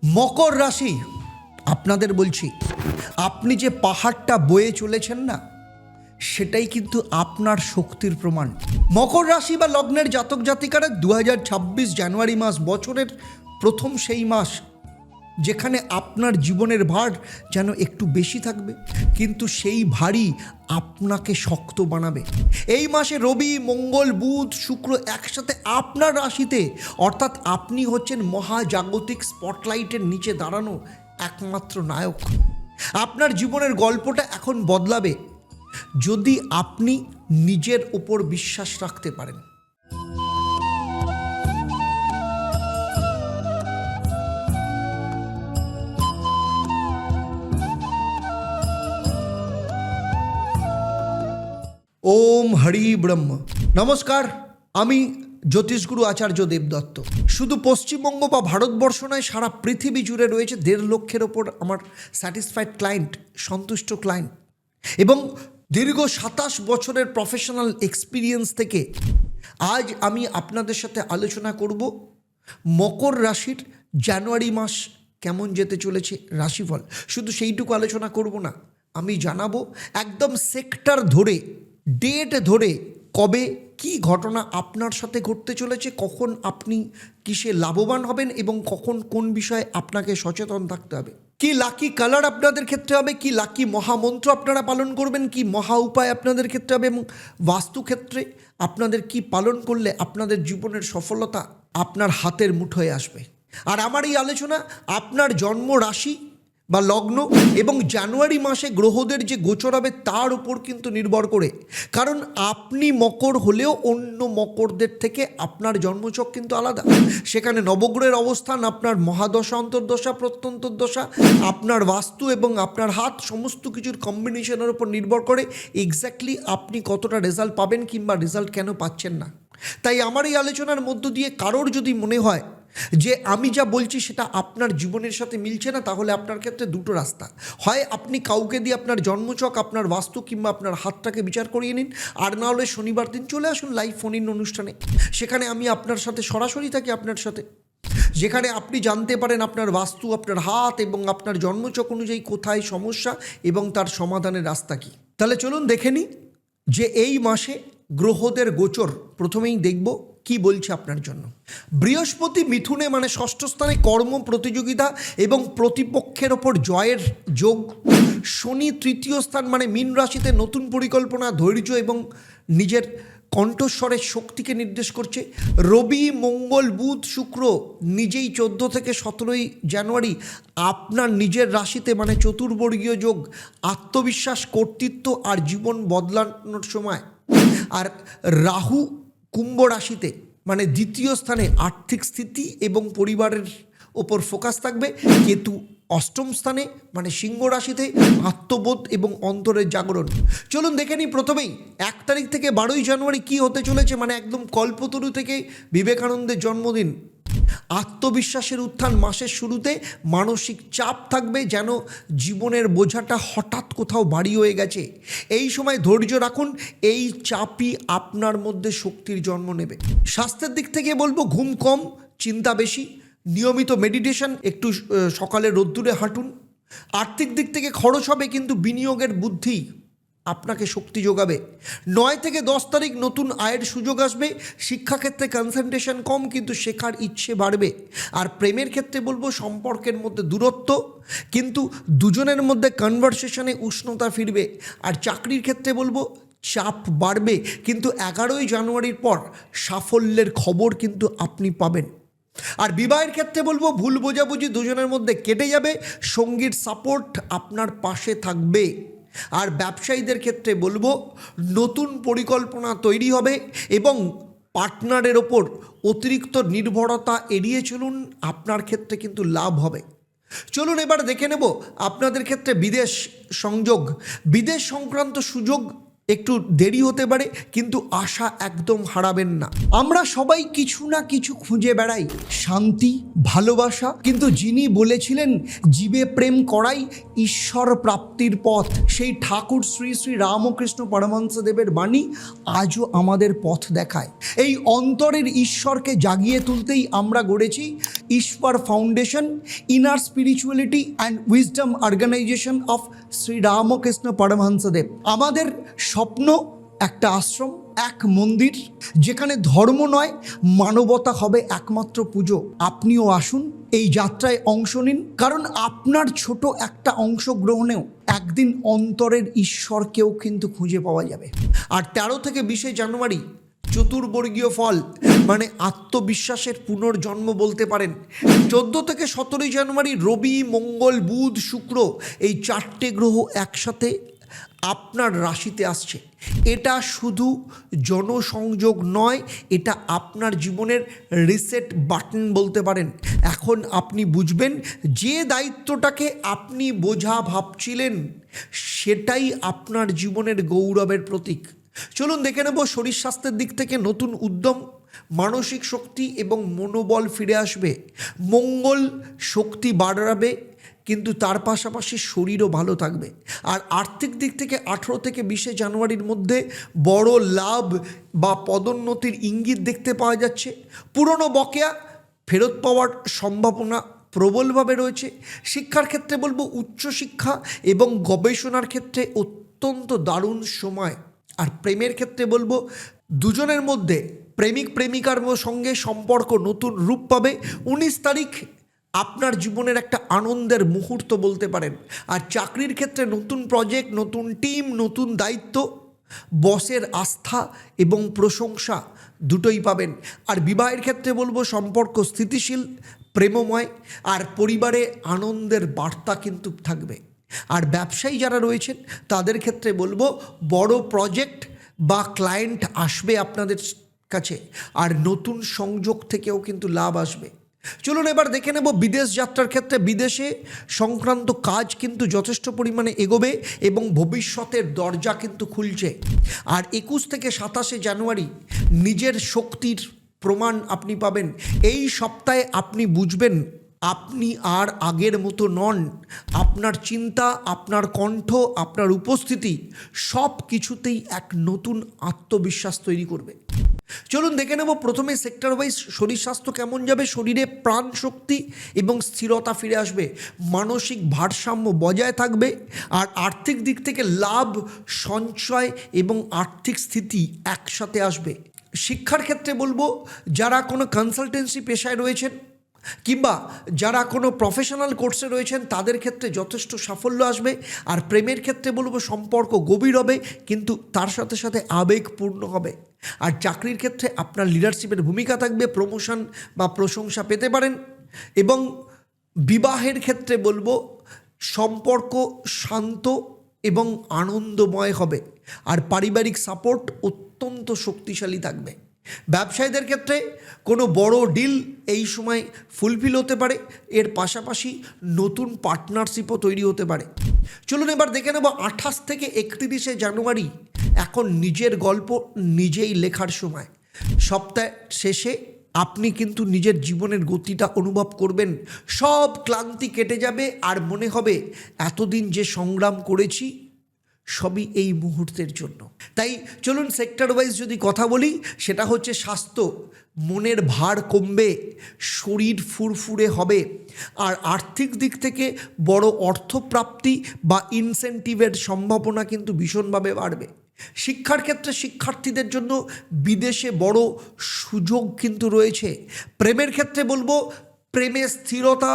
মকর রাশি, আপনাদের বলছি, আপনি যে পাহাড়টা বয়ে চলেছেন না, সেটাই কিন্তু আপনার শক্তির প্রমাণ। মকর রাশি বা লগ্নের জাতক জাতিকারা 2026 জানুয়ারি মাস, বছরের প্রথম সেই মাস যেখানে আপনার জীবনের ভার যেন একটু বেশি থাকবে, কিন্তু সেই ভারই আপনাকে শক্ত বানাবে। এই মাসে রবি, মঙ্গল, বুধ, শুক্র একসাথে আপনার রাশিতে, অর্থাৎ আপনি হচ্ছেন মহাজাগতিক স্পটলাইটের নিচে দাঁড়ানো একমাত্র নায়ক। আপনার জীবনের গল্পটা এখন বদলাবে যদি আপনি নিজের ওপর বিশ্বাস রাখতে পারেন। ওম হরি ব্রহ্ম। নমস্কার, আমি জ্যোতিষগুরু আচার্য দেবদত্ত। শুধু পশ্চিমবঙ্গ বা ভারতবর্ষ নয়, সারা পৃথিবী জুড়ে রয়েছে 1.5 লক্ষের ওপর আমার স্যাটিসফাইড ক্লায়েন্ট, সন্তুষ্ট ক্লায়েন্ট, এবং দীর্ঘ 27 বছরের প্রফেশনাল এক্সপিরিয়েন্স থেকে আজ আমি আপনাদের সাথে আলোচনা করব মকর রাশির জানুয়ারি মাস কেমন যেতে চলেছে রাশিফল। শুধু সেইটুকু আলোচনা করব না, আমি জানাবো একদম সেক্টর ধরে, ডেট ধরে, কবে কি ঘটনা আপনার সাথে ঘটতে চলেছে, কখন আপনি কিসে লাভবান হবেন এবং কখন কোন বিষয়ে আপনাকে সচেতন থাকতে হবে, কি লাকি কালার আপনাদের ক্ষেত্রে হবে, কি লাকি মহামন্ত্র আপনারা পালন করবেন, কি মহা উপায় আপনাদের ক্ষেত্রে হবে, এবং বাস্তুক্ষেত্রে আপনাদের কি পালন করলে আপনাদের জীবনের সফলতা আপনার হাতের মুঠোয় আসবে। আর আমার এই আলোচনা আপনার জন্ম রাশি বা লগ্ন এবং জানুয়ারি মাসে গ্রহদের যে গোচর হবে তার উপর কিন্তু নির্ভর করে, কারণ আপনি মকর হলেও অন্য মকরদের থেকে আপনার জন্মছক কিন্তু আলাদা। সেখানে নবগ্রহের অবস্থান, আপনার মহাদশা, অন্তর্দশা, প্রত্যন্তর্দশা, আপনার বাস্তু এবং আপনার হাত, সমস্ত কিছুর কম্বিনেশনের উপর নির্ভর করে এক্স্যাক্টলি আপনি কতটা রেজাল্ট পাবেন কিংবা রেজাল্ট কেন পাচ্ছেন না। তাই আমার এই আলোচনার মধ্য দিয়ে কারোর যদি মনে হয় যে আমি যা বলছি সেটা আপনার জীবনের সাথে মিলছে না, তাহলে আপনার ক্ষেত্রে দুটো রাস্তা, হয় আপনি কাউকে দিয়ে আপনার জন্মছক, আপনার বাস্তু কিংবা আপনার হাতটাকে বিচার করিয়ে নিন, আর না হলে শনিবার দিন চলে আসুন লাইভ ফোন ইন অনুষ্ঠানে। সেখানে আমি আপনার সাথে সরাসরি থাকি, আপনার সাথে, যেখানে আপনি জানতে পারেন আপনার বাস্তু, আপনার হাত এবং আপনার জন্মছক অনুযায়ী কোথায় সমস্যা এবং তার সমাধানের রাস্তা কী। তাহলে চলুন দেখে নিই যে এই মাসে গ্রহদের গোচর প্রথমেই দেখব কি বলছে আপনার জন্য। বৃহস্পতি মিথুনে মানে ষষ্ঠ স্থানে কর্ম, প্রতিযোগিতা এবং প্রতিপক্ষের ওপর জয়ের যোগ। শনি তৃতীয় স্থান মানে মীন রাশিতে নতুন পরিকল্পনা, ধৈর্য এবং নিজের কণ্ঠস্বরের শক্তিকে নির্দেশ করছে। রবি, মঙ্গল, বুধ, শুক্র নিজেই 14 থেকে 17 জানুয়ারি আপনার নিজের রাশিতে মানে চতুর্বর্গীয় যোগ, আত্মবিশ্বাস, কর্তৃত্ব আর জীবন বদলানোর সময়। আর রাহু কুম্ভ রাশিতে মানে দ্বিতীয় স্থানে আর্থিক স্থিতি এবং পরিবারের ওপর ফোকাস থাকবে। কেতু অষ্টম স্থানে মানে সিংহ রাশিতে আত্মবোধ এবং অন্তরের জাগরণ। চলুন দেখে নিই প্রথমেই 1 তারিখ থেকে 12 জানুয়ারি কি হতে চলেছে, মানে একদম কল্পতরু থেকে বিবেকানন্দের জন্মদিন। আত্মবিশ্বাসের উত্থান মাসের শুরুতে, মানসিক চাপ থাকবে যেন জীবনের বোঝাটা হঠাৎ কোথাও ভারী হয়ে গেছে। এই সময় ধৈর্য রাখুন, এই চাপই আপনার মধ্যে শক্তির জন্ম নেবে। স্বাস্থ্যের দিক থেকে বলবো ঘুম কম, চিন্তা বেশি, নিয়মিত মেডিটেশন, একটু সকালে রোদ্দুরে হাঁটুন। আর্থিক দিক থেকে খরচ হবে কিন্তু বিনিয়োগের বুদ্ধি আপনাকে শক্তি যোগাবে। 9 থেকে 10 তারিখ নতুন আয়ের সুযোগ আসবে। শিক্ষাক্ষেত্রে কনসেন্ট্রেশন কম কিন্তু শেখার ইচ্ছে বাড়বে। আর প্রেমের ক্ষেত্রে বলবো সম্পর্কের মধ্যে দূরত্ব কিন্তু দুজনের মধ্যে কনভারসেশনে উষ্ণতা ফিরবে। আর চাকরির ক্ষেত্রে বলবো চাপ বাড়বে, কিন্তু 11 জানুয়ারির পর সাফল্যের খবর কিন্তু আপনি পাবেন। আর বিবাহের ক্ষেত্রে বলবো ভুল বোঝাবুঝি দুজনের মধ্যে কেটে যাবে, সঙ্গীর সাপোর্ট আপনার পাশে থাকবে। আর ব্যবসায়ীদের ক্ষেত্রে বলবো নতুন পরিকল্পনা তৈরি হবে এবং পার্টনারের ওপর অতিরিক্ত নির্ভরতা এড়িয়ে চলুন, আপনার ক্ষেত্রে কিন্তু লাভ হবে। চলুন এবার দেখে নেব আপনাদের ক্ষেত্রে বিদেশ সংযোগ, বিদেশ সংক্রান্ত সুযোগ একটু দেরি হতে পারে, কিন্তু আশা একদম হারাবেন না। আমরা সবাই কিছু না কিছু খুঁজে বেড়াই, শান্তি, ভালোবাসা, কিন্তু যিনি বলেছিলেন জীবে প্রেম করাই ঈশ্বর প্রাপ্তির পথ, সেই ঠাকুর শ্রী শ্রী রামকৃষ্ণ পরমহংসদেবের বাণী আজও আমাদের পথ দেখায়। এই অন্তরের ঈশ্বরকে জাগিয়ে তুলতেই আমরা গড়েছি Ishwar foundation, inner spirituality and wisdom organisation of Shri Ramakrishna Paramahansadev. আমাদের স্বপ্ন একটা আশ্রম, এক মন্দির, যেখানে ধর্ম নয় মানবতা হবে একমাত্র পুজো। আপনিও আসুন, এই যাত্রায় অংশ নিন, কারণ আপনার ছোট একটা অংশগ্রহণেও একদিন অন্তরের ঈশ্বরকেও কিন্তু খুঁজে পাওয়া যাবে। আর 13 থেকে 20 জানুয়ারি চতুর্বর্গীয় ফল, মানে আত্মবিশ্বাসের পুনর্জন্ম বলতে পারেন। 14 থেকে 17 জানুয়ারি রবি, মঙ্গল, বুধ, শুক্র, এই 4টে গ্রহ একসাথে আপনার রাশিতে আসছে। এটা শুধু জনসংযোগ নয়, এটা আপনার জীবনের রিসেট বাটন বলতে পারেন। এখন আপনি বুঝবেন যে দায়িত্বটাকে আপনি বোঝা ভাবছিলেন সেটাই আপনার জীবনের গৌরবের প্রতীক। চলুন দেখে নেব শরীর স্বাস্থ্যের দিক থেকে নতুন উদ্যম, মানসিক শক্তি এবং মনোবল ফিরে আসবে। মঙ্গল শক্তি বাড়াবে, কিন্তু তার পাশাপাশি শরীরও ভালো থাকবে। আর আর্থিক দিক থেকে 18 থেকে 20 জানুয়ারির মধ্যে বড় লাভ বা পদোন্নতির ইঙ্গিত দেখতে পাওয়া যাচ্ছে। পুরনো বকেয়া ফেরত পাওয়ার সম্ভাবনা প্রবলভাবে রয়েছে। শিক্ষার ক্ষেত্রে বলবো উচ্চশিক্ষা এবং গবেষণার ক্ষেত্রে অত্যন্ত দারুণ সময়। আর প্রেমের ক্ষেত্রে বলবো দুজনের মধ্যে, প্রেমিক প্রেমিকার সঙ্গে সম্পর্ক নতুন রূপ পাবে। 19 তারিখ আপনার জীবনের একটা আনন্দের মুহূর্ত বলতে পারেন। আর চাকরির ক্ষেত্রে নতুন প্রজেক্ট, নতুন টিম, নতুন দায়িত্ব, বসের আস্থা এবং প্রশংসা দুটোই পাবেন। আর বিবাহের ক্ষেত্রে বলবো সম্পর্ক স্থিতিশীল, প্রেমময়, আর পরিবারে আনন্দের বার্তা কিন্তু থাকবে। আর ব্যবসায়ী যারা রয়েছেন তাদের ক্ষেত্রে বলবো বড় প্রজেক্ট বা ক্লায়েন্ট আসবে আপনাদের কাছে, আর নতুন সংযোগ থেকেও কিন্তু লাভ আসবে। চলুন এবার দেখে নেব বিদেশ যাত্রার ক্ষেত্রে। বিদেশে সংক্রান্ত কাজ কিন্তু যথেষ্ট পরিমাণে এগোবে এবং ভবিষ্যতের দরজা কিন্তু খুলছে। আর 21 থেকে 27 জানুয়ারি নিজের শক্তির প্রমাণ আপনি পাবেন। এই সপ্তাহে আপনি বুঝবেন আপনি আর আগের মতো নন। আপনার চিন্তা, আপনার কণ্ঠ, আপনার উপস্থিতি সব কিছুতেই এক নতুন আত্মবিশ্বাস তৈরি করবে। চলুন দেখে নেব প্রথমে সেক্টর ওয়াইজ শরীর স্বাস্থ্য কেমন যাবে। শরীরে প্রাণ শক্তি এবং স্থিরতা ফিরে আসবে, মানসিক ভারসাম্য বজায় থাকবে। আর আর্থিক দিক থেকে লাভ, সঞ্চয় এবং আর্থিক স্থিতি একসাথে আসবে। শিক্ষার ক্ষেত্রে বলবো যারা কোনো কনসালটেন্সি পেশায় রয়েছেন কিংবা যারা কোনো প্রফেশনাল কোর্সে রয়েছেন তাদের ক্ষেত্রে যথেষ্ট সাফল্য আসবে। আর প্রেমের ক্ষেত্রে বলবো সম্পর্ক গভীর হবে, কিন্তু তার সাথে সাথে আবেগপূর্ণ হবে। আর চাকরির ক্ষেত্রে আপনার লিডারশিপের ভূমিকা থাকবে, প্রমোশন বা প্রশংসা পেতে পারেন। এবং বিবাহের ক্ষেত্রে বলবো সম্পর্ক শান্ত এবং আনন্দময় হবে। আর পারিবারিক সাপোর্ট অত্যন্ত শক্তিশালী থাকবে। ব্যবসায়ীদের ক্ষেত্রে কোনো বড় ডিল এই সময় ফুলফিল হতে পারে, এর পাশাপাশি নতুন পার্টনারশিপও তৈরি হতে পারে। চলুন এবার দেখে নেব 28 থেকে 31 জানুয়ারি এখন নিজের গল্প নিজেই লেখার সময়। সপ্তাহ শেষে আপনি কিন্তু নিজের জীবনের গতিটা অনুভব করবেন, সব ক্লান্তি কেটে যাবে আর মনে হবে এতদিন যে সংগ্রাম করেছি সবই এই মুহূর্তের জন্য। তাই চলুন সেক্টর ওয়াইজ যদি কথা বলি, সেটা হচ্ছে স্বাস্থ্য, মনের ভার কমবে, শরীর ফুরফুরে হবে। আর আর্থিক দিক থেকে বড় অর্থপ্রাপ্তি বা ইনসেন্টিভের সম্ভাবনা কিন্তু ভীষণভাবে বাড়বে। শিক্ষার ক্ষেত্রে শিক্ষার্থীদের জন্য বিদেশে বড় সুযোগ কিন্তু রয়েছে। প্রেমের ক্ষেত্রে বলবো প্রেমে স্থিরতা,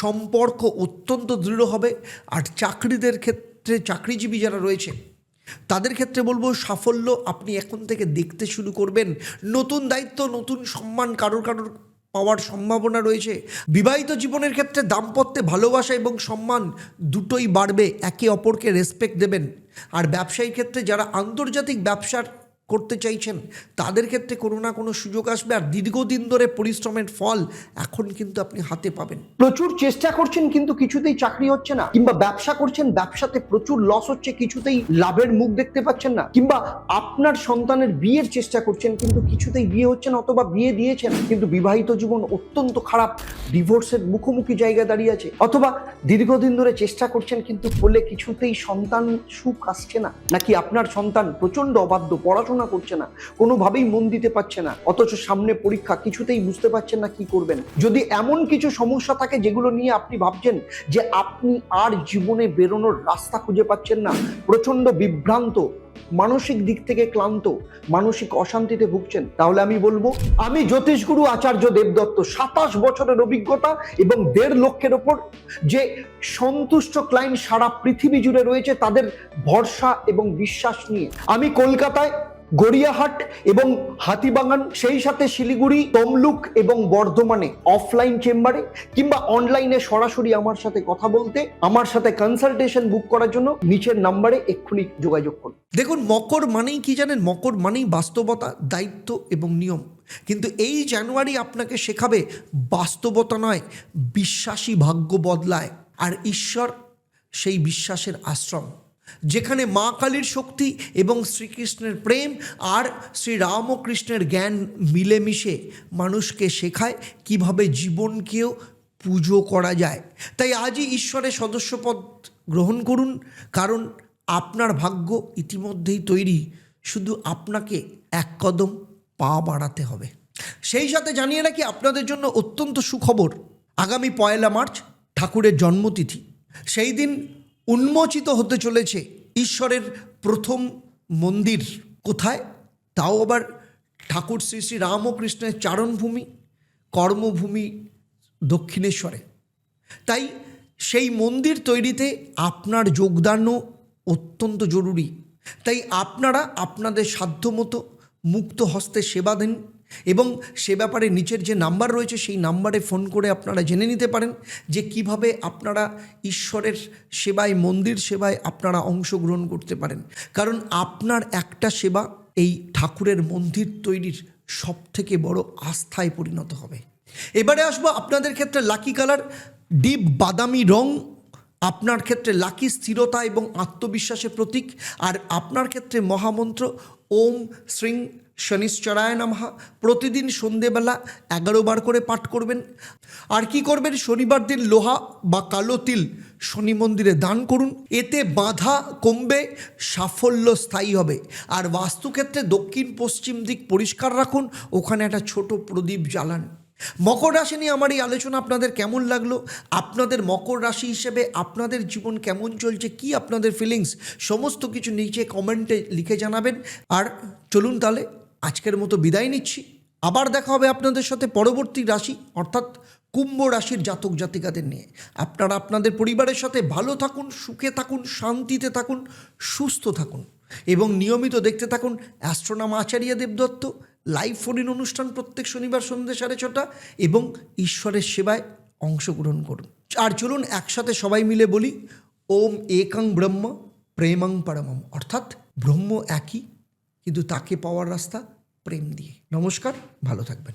সম্পর্ক অত্যন্ত দৃঢ় হবে। আর চাকরিদের ক্ষেত্রে চাকরিজীবী যারা রয়েছে তাদের ক্ষেত্রে বলবো সাফল্য আপনি এখন থেকে দেখতে শুরু করবেন। নতুন দায়িত্ব, নতুন সম্মান কারোর পাওয়ার সম্ভাবনা রয়েছে। বিবাহিত জীবনের ক্ষেত্রে দাম্পত্যে ভালোবাসা এবং সম্মান দুটোই বাড়বে, একে অপরকে রেসপেক্ট দেবেন। আর ব্যবসায়িক ক্ষেত্রে যারা আন্তর্জাতিক ব্যবসার করতে চাইছেন তাদের ক্ষেত্রে কোনো না কোনো সুযোগ আসবে, আর দীর্ঘদিন ধরে পরিশ্রমের ফল এখন কিন্তু আপনি হাতে পাবেন। প্রচুর চেষ্টা করছেন কিন্তু কিছুতেই চাকরি হচ্ছে না, কিংবা ব্যবসা করছেন, ব্যবসাতে প্রচুর লস হচ্ছে, কিছুতেই লাভের মুখ দেখতে পাচ্ছেন না, কিংবা আপনার সন্তানের বিয়ের চেষ্টা করছেন কিন্তু কিছুতেই বিয়ে হচ্ছে না, অথবা বিয়ে দিয়েছেন কিন্তু বিবাহিত জীবন অত্যন্ত খারাপ, ডিভোর্সের মুখোমুখি জায়গায় দাঁড়িয়ে আছে, অথবা দীর্ঘদিন ধরে চেষ্টা করছেন কিন্তু ফলে কিছুতেই সন্তান সুখ আসছে না, নাকি আপনার সন্তান প্রচন্ড অবাধ্য, পড়াশোনা করছে না, কোনোভাবেই মন দিতে পারছে না, অথচ সামনে পরীক্ষা, কিছুতেই বুঝতে পারছেন না কি করবেন। যদি এমন কিছু সমস্যা থাকে যেগুলো নিয়ে আপনি ভাবছেন যে আপনি আর জীবনে বেরোনোর রাস্তা খুঁজে পাচ্ছেন না, প্রচন্ড বিভ্রান্ত, মানসিক দিক থেকে ক্লান্ত, মানসিক অশান্তিতে ভুগছেন, তাহলে আমি বলবো আমি জ্যোতিষগুরু আচার্য দেবদত্ত, 27 বছরের অভিজ্ঞতা এবং 1.5 লক্ষের ওপর যে সন্তুষ্ট ক্লায়েন্ট সারা পৃথিবী জুড়ে রয়েছে তাদের ভরসা এবং বিশ্বাস নিয়ে আমি কলকাতায় গড়িয়াহাট এবং হাতিবাগান, সেই সাথে শিলিগুড়ি, তমলুক এবং বর্ধমানে অফলাইন চেম্বারে কিংবা অনলাইনে সরাসরি আমার সাথে কথা বলতে, আমার সাথে কনসালটেশন বুক করার জন্য নিচের নাম্বারে এক্ষুনি যোগাযোগ করুন। দেখুন, মকর মানেই কি জানেন? মকর মানেই বাস্তবতা, দায়িত্ব এবং নিয়ম। কিন্তু এই জানুয়ারি আপনাকে শেখাবে বাস্তবতা নয়, বিশ্বাসী ভাগ্য বদলায়। আর ঈশ্বর সেই বিশ্বাসের আশ্রম, যেখানে মা কালীর শক্তি এবং শ্রীকৃষ্ণের প্রেম আর শ্রীরামকৃষ্ণের জ্ঞান মিলেমিশে মানুষকে শেখায় কিভাবে জীবনকেও পুজো করা যায়। তাই আজই ঈশ্বরের সদস্যপদ গ্রহণ করুন, কারণ আপনার ভাগ্য ইতিমধ্যেই তৈরি, শুধু আপনাকে এক কদম পা বাড়াতে হবে। সেই সাথে জানিয়ে রাখি আপনাদের জন্য অত্যন্ত সুখবর, আগামী 1 মার্চ ঠাকুরের জন্মতিথি। সেই দিন উন্মোচিত হতে চলেছে ঈশ্বরের প্রথম মন্দির। কোথায়? তাও আবার ঠাকুর শ্রী শ্রী রামকৃষ্ণের চারণভূমি, কর্মভূমি দক্ষিণেশ্বরে। তাই সেই মন্দির তৈরিতে আপনার যোগদানও অত্যন্ত জরুরি। তাই আপনারা আপনাদের সাধ্যমতো মুক্ত হস্তে সেবা দিন, এবং সে ব্যাপারে নিচের যে নাম্বার রয়েছে সেই নাম্বারে ফোন করে আপনারা জেনে নিতে পারেন যে কিভাবে আপনারা ঈশ্বরের সেবায়, মন্দির সেবায় আপনারা অংশগ্রহণ করতে পারেন। কারণ আপনার একটা সেবা এই ঠাকুরের মন্দির তৈরির সবথেকে বড় আস্থায় পরিণত হবে। এবারে আসবো আপনাদের ক্ষেত্রে লাকি কালার ডিপ বাদামি রং, আপনার ক্ষেত্রে লাকি স্থিরতা এবং আত্মবিশ্বাসের প্রতীক। আর আপনার ক্ষেত্রে মহামন্ত্র ওম শ্রীং শনিশ্চরায় নমঃ প্রতিদিন সন্ধেবেলা 11 বার করে পাঠ করবেন। আর কি করবেন? শনিবার দিন লোহা বা কালো তিল শনি মন্দিরে দান করুন, এতে বাধা কমবে, সাফল্য স্থায়ী হবে। আর বাস্তুক্ষেত্রে দক্ষিণ পশ্চিম দিক পরিষ্কার রাখুন, ওখানে একটা ছোট প্রদীপ জ্বালান। মকর রাশি নিয়ে আমার এই আলোচনা আপনাদের কেমন লাগলো? আপনাদের মকর রাশি হিসেবে আপনাদের জীবন কেমন চলছে, কি আপনাদের ফিলিংস, সমস্ত কিছু নিচে কমেন্টে লিখে জানাবেন। আর চলুন তাহলে আজকের মতো বিদায় নিচ্ছি। আবার দেখা হবে আপনাদের সাথে পরবর্তী রাশি অর্থাৎ কুম্ভ রাশির জাতক জাতিকাদের নিয়ে। আপনারা আপনাদের পরিবারের সাথে ভালো থাকুন, সুখে থাকুন, শান্তিতে থাকুন, সুস্থ থাকুন এবং নিয়মিত দেখতে থাকুন অ্যাস্ট্রোনম আচার্য দেবদত্ত লাইভ ফোন ইন অনুষ্ঠান প্রত্যেক শনিবার সন্ধ্যে 6:30 এবং ঈশ্বরের সেবায় অংশগ্রহণ করুন। আর চলুন একসাথে সবাই মিলে বলি ওম একং ব্রহ্ম প্রেমং পরমম, অর্থাৎ ব্রহ্ম একই, কিন্তু তাকে পাওয়ার রাস্তা প্রেম দিয়ে। নমস্কার, ভালো থাকবেন।